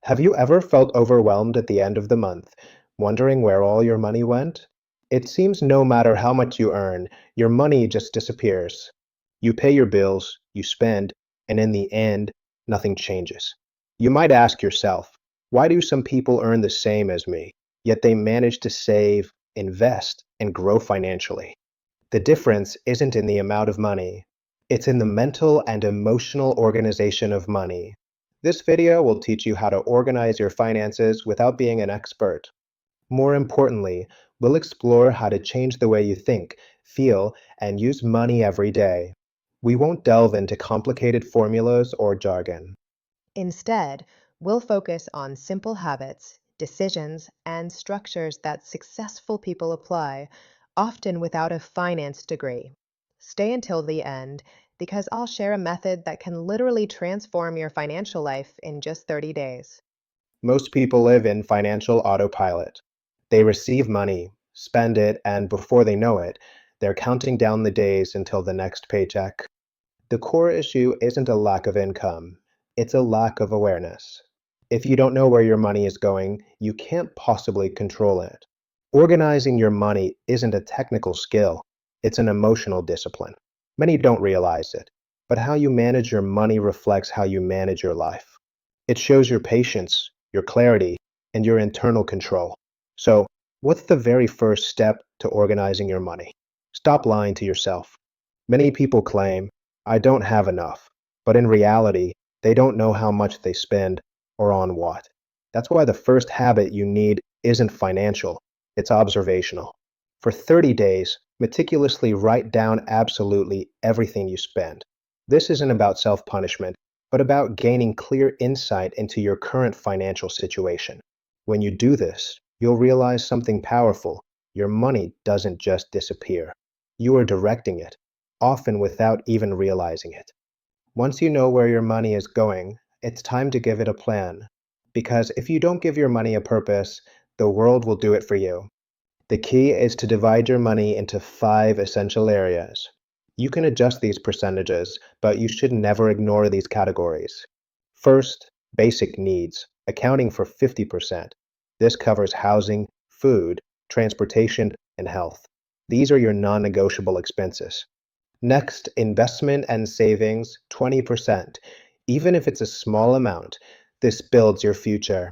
Have you ever felt overwhelmed at the end of the month, wondering where all your money went? It seems no matter how much you earn, your money just disappears. You pay your bills, you spend, and in the end, nothing changes. You might ask yourself, why do some people earn the same as me, yet they manage to save, invest, and grow financially? The difference isn't in the amount of money, it's in the mental and emotional organization of money. This video will teach you how to organize your finances without being an expert. More importantly, we'll explore how to change the way you think, feel, and use money every day. We won't delve into complicated formulas or jargon. Instead, we'll focus on simple habits, decisions, and structures that successful people apply, often without a finance degree. Stay until the end because I'll share a method that can literally transform your financial life in just 30 days. Most people live in financial autopilot. They receive money, spend it, and before they know it, they're counting down the days until the next paycheck. The core issue isn't a lack of income, it's a lack of awareness. If you don't know where your money is going, you can't possibly control it. Organizing your money isn't a technical skill, it's an emotional discipline. Many don't realize it, but how you manage your money reflects how you manage your life. It shows your patience, your clarity, and your internal control. So, what's the very first step to organizing your money? Stop lying to yourself. Many people claim, I don't have enough, but in reality, they don't know how much they spend or on what. That's why the first habit you need isn't financial, it's observational. For 30 days, meticulously write down absolutely everything you spend. This isn't about self punishment, but about gaining clear insight into your current financial situation. When you do this, you'll realize something powerful. Your money doesn't just disappear. You are directing it, often without even realizing it. Once you know where your money is going, it's time to give it a plan. Because if you don't give your money a purpose, the world will do it for you. The key is to divide your money into 5 essential areas. You can adjust these percentages, but you should never ignore these categories. First, basic needs, accounting for 50%. This covers housing, food, transportation, and health. These are your non negotiable expenses. Next, investment and savings, 20%. Even if it's a small amount, this builds your future.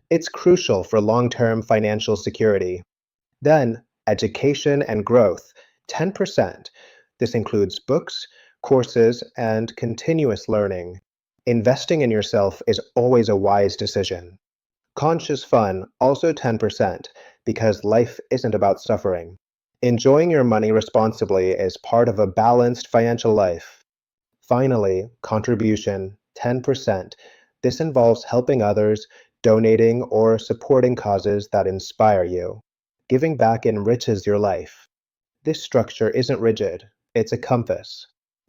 It's crucial for long-term financial security. Then, education and growth, 10%. This includes books, courses, and continuous learning. Investing in yourself is always a wise decision. Conscious fun, also 10%, because life isn't about suffering. Enjoying your money responsibly is part of a balanced financial life. Finally, contribution, 10%. This involves helping others, donating, or supporting causes that inspire you. Giving back enriches your life. This structure isn't rigid, it's a compass.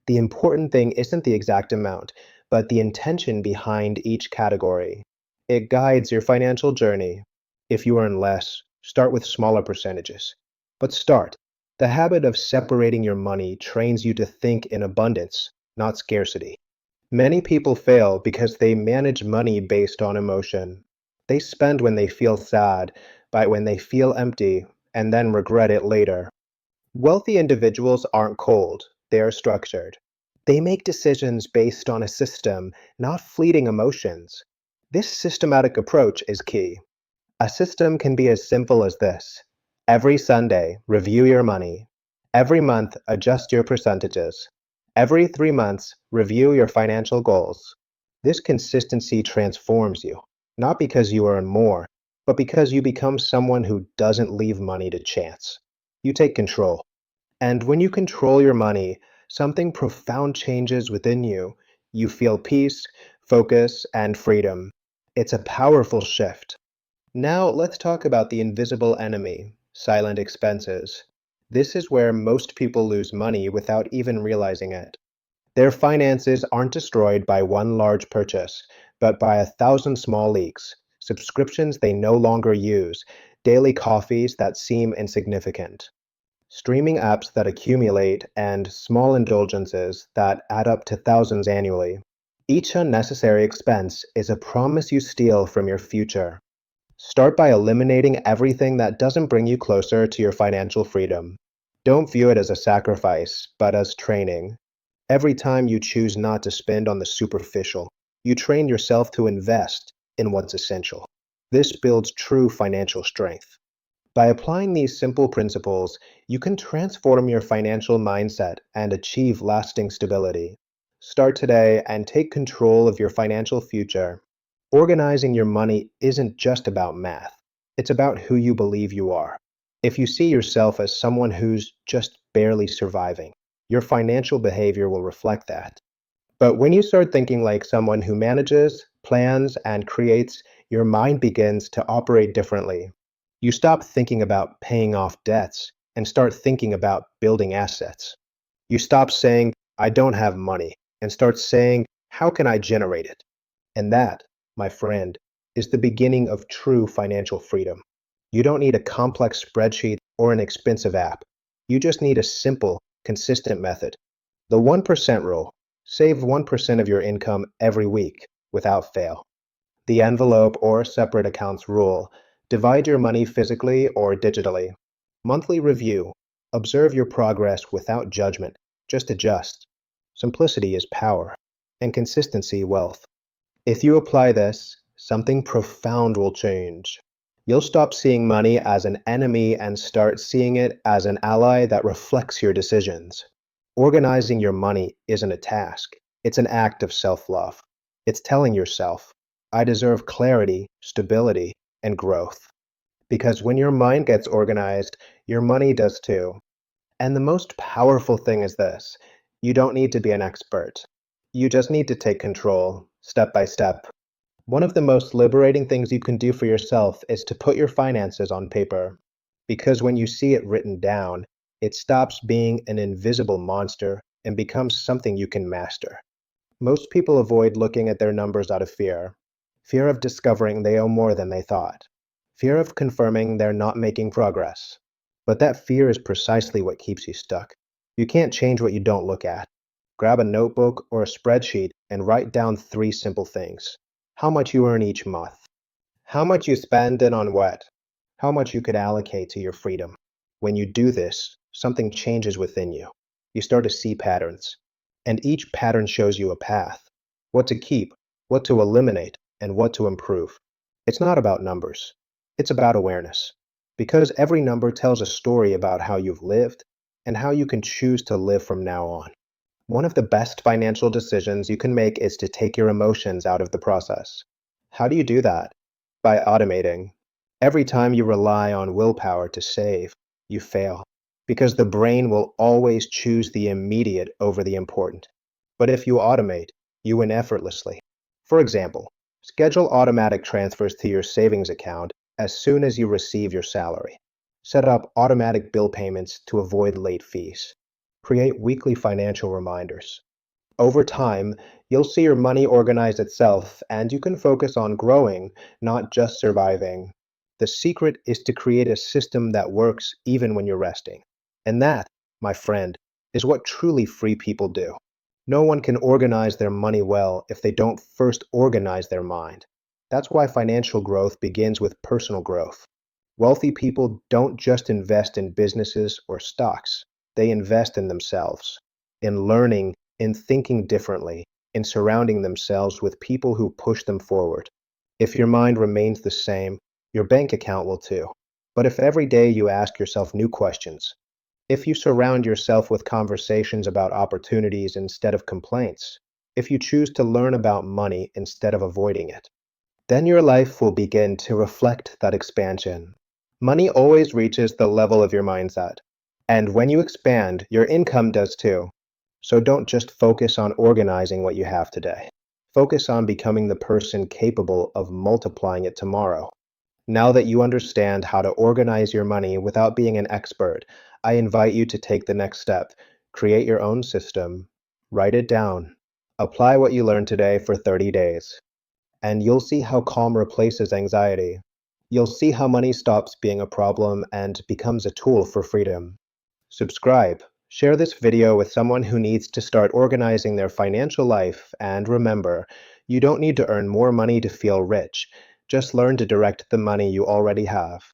The important thing isn't the exact amount, but the intention behind each category. It guides your financial journey. If you earn less, start with smaller percentages. But start. The habit of separating your money trains you to think in abundance, not scarcity. Many people fail because they manage money based on emotion. They spend when they feel sad, buy when they feel empty, and then regret it later. Wealthy individuals aren't cold, they are structured. They make decisions based on a system, not fleeting emotions. This systematic approach is key. A system can be as simple as this. Every Sunday, review your money. Every month, adjust your percentages. Every 3 months, review your financial goals. This consistency transforms you, not because you earn more, but because you become someone who doesn't leave money to chance. You take control. And when you control your money, something profound changes within you. You feel peace, focus, and freedom. It's a powerful shift. Now let's talk about the invisible enemy, silent expenses. This is where most people lose money without even realizing it. Their finances aren't destroyed by one large purchase, but by 1,000 small leaks, subscriptions they no longer use, daily coffees that seem insignificant, streaming apps that accumulate, and small indulgences that add up to thousands annually. Each unnecessary expense is a promise you steal from your future. Start by eliminating everything that doesn't bring you closer to your financial freedom. Don't view it as a sacrifice, but as training. Every time you choose not to spend on the superficial, you train yourself to invest in what's essential. This builds true financial strength. By applying these simple principles, you can transform your financial mindset and achieve lasting stability. Start today and take control of your financial future. Organizing your money isn't just about math, it's about who you believe you are. If you see yourself as someone who's just barely surviving, your financial behavior will reflect that. But when you start thinking like someone who manages, plans, and creates, your mind begins to operate differently. You stop thinking about paying off debts and start thinking about building assets. You stop saying, I don't have money, and start saying, how can I generate it? And that, my friend, is the beginning of true financial freedom. You don't need a complex spreadsheet or an expensive app. You just need a simple, consistent method. The 1% rule. Save 1% of your income every week without fail. The envelope or separate accounts rule. Divide your money physically or digitally. Monthly review. Observe your progress without judgment. Just adjust. Simplicity is power, and consistency wealth. If you apply this, something profound will change. You'll stop seeing money as an enemy and start seeing it as an ally that reflects your decisions. Organizing your money isn't a task, it's an act of self love. It's telling yourself, I deserve clarity, stability, and growth. Because when your mind gets organized, your money does too. And the most powerful thing is this: you don't need to be an expert. You just need to take control, step by step. One of the most liberating things you can do for yourself is to put your finances on paper. Because when you see it written down, it stops being an invisible monster and becomes something you can master. Most people avoid looking at their numbers out of fear. Fear of discovering they owe more than they thought. Fear of confirming they're not making progress. But that fear is precisely what keeps you stuck. You can't change what you don't look at. Grab a notebook or a spreadsheet and write down 3 simple things. How much you earn each month. How much you spend and on what. How much you could allocate to your freedom. When you do this, something changes within you. You start to see patterns. And each pattern shows you a path. What to keep, what to eliminate, and what to improve. It's not about numbers. It's about awareness. Because every number tells a story about how you've lived and how you can choose to live from now on. One of the best financial decisions you can make is to take your emotions out of the process. How do you do that? By automating. Every time you rely on willpower to save, you fail, because the brain will always choose the immediate over the important. But if you automate, you win effortlessly. For example, schedule automatic transfers to your savings account as soon as you receive your salary. Set up automatic bill payments to avoid late fees. Create weekly financial reminders. Over time, you'll see your money organize itself and you can focus on growing, not just surviving. The secret is to create a system that works even when you're resting. And that, my friend, is what truly free people do. No one can organize their money well if they don't first organize their mind. That's why financial growth begins with personal growth. Wealthy people don't just invest in businesses or stocks, they invest in themselves, in learning, in thinking differently, in surrounding themselves with people who push them forward. If your mind remains the same, your bank account will too. But if every day you ask yourself new questions, if you surround yourself with conversations about opportunities instead of complaints, if you choose to learn about money instead of avoiding it, then your life will begin to reflect that expansion. Money always reaches the level of your mindset. And when you expand, your income does too. So don't just focus on organizing what you have today. Focus on becoming the person capable of multiplying it tomorrow. Now that you understand how to organize your money without being an expert, I invite you to take the next step. Create your own system. Write it down. Apply what you learned today for 30 days. And you'll see how calm replaces anxiety. You'll see how money stops being a problem and becomes a tool for freedom. Subscribe, Share this video with someone who needs to start organizing their financial life, and remember, you don't need to earn more money to feel rich. Just learn to direct the money you already have.